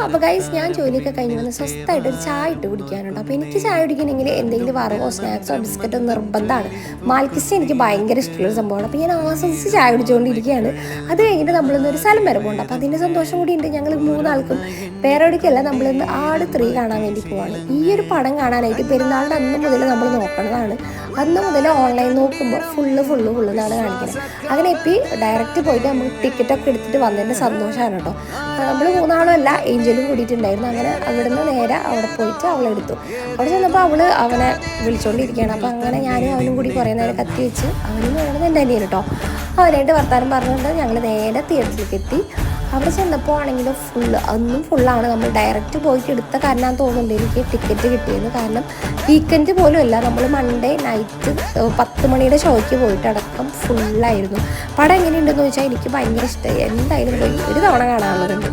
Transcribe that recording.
അപ്പോൾ ഗൈസ് ഞാൻ ജോലിയൊക്കെ കഴിഞ്ഞ് വന്ന് സ്വസ്ഥമായിട്ട് ഒരു ചായ ഇട്ട് കുടിക്കാനുണ്ട്. അപ്പോൾ എനിക്ക് ചായ കുടിക്കണമെങ്കിൽ എന്തെങ്കിലും വറവോ സ്നാക്സോ ബിസ്ക്കറ്റോ നിർബന്ധമാണ്. മാൽക്കിസ്റ്റ് എനിക്ക് ഭയങ്കര ഇഷ്ടമുള്ളൊരു സംഭവമാണ്. അപ്പോൾ ഞാൻ ആസ്വദിച്ച് ചായ കുടിച്ചുകൊണ്ടിരിക്കുകയാണ്. അത് കഴിഞ്ഞിട്ട് നമ്മളിന്നൊരു സ്ഥലം വരെ പോകുന്നുണ്ട്. അപ്പോൾ അതിൻ്റെ സന്തോഷം കൂടി ഉണ്ട്. ഞങ്ങൾ മൂന്നാൾക്കും വേറെ എവിടേക്കല്ല, നമ്മളിന്ന് ആട് 3 കാണാൻ വേണ്ടി പോവാണ്. ഈ ഒരു പടം കാണാനായിട്ട് പെരുന്നാളിൻ്റെ അന്ന് മുതൽ നമ്മൾ നോക്കുന്നതാണ്. അന്ന് മുതൽ ഓൺലൈൻ നോക്കുമ്പോൾ ഫുള്ള് എന്നാണ് കാണിക്കുന്നത്. അങ്ങനെ ഇപ്പം ഡയറക്റ്റ് പോയിട്ട് നമുക്ക് ടിക്കറ്റൊക്കെ എടുത്തിട്ട് വന്നതിൻ്റെ സന്തോഷമാണ് കേട്ടോ. നമ്മൾ മൂന്നാളുമല്ല, ഏഞ്ചലും കൂടിയിട്ടുണ്ടായിരുന്നു. അങ്ങനെ അവിടുന്ന് നേരെ അവിടെ പോയിട്ട് അവളെടുത്തു. അവിടെ ചെന്നപ്പോൾ അവനെ വിളിച്ചുകൊണ്ടിരിക്കുകയാണ്. അപ്പോൾ അങ്ങനെ ഞാനും അവനും കൂടി കുറേ നേരം കത്തി വെച്ച്, അവനും വേണമെന്ന് എൻ്റെ അനിയൻ കേട്ടോ, അവനായിട്ട് വർത്താനം പറഞ്ഞുകൊണ്ട് ഞങ്ങൾ നേരെ തിയേറ്ററിലേക്ക് എത്തി. അവിടെ ചെന്നപ്പോൾ ആണെങ്കിലും അന്നും ഫുള്ളാണ്. നമ്മൾ ഡയറക്റ്റ് പോയിട്ട് എടുത്ത കാരണം തോന്നുന്നുണ്ട് എനിക്ക് ടിക്കറ്റ് കിട്ടിയത്. കാരണം വീക്കെൻഡ് പോലും അല്ല, നമ്മൾ മൺഡേ നൈറ്റ് 10 മണിയുടെ ഷോയ്ക്ക് പോയിട്ടടക്കം ഫുള്ളായിരുന്നു. പടം എങ്ങനെയുണ്ടെന്ന് ചോദിച്ചാൽ എനിക്ക് ഭയങ്കര ഇഷ്ടമായി. എന്തായാലും പോയി ഒരു തവണ കാണാനുള്ളതുണ്ട്.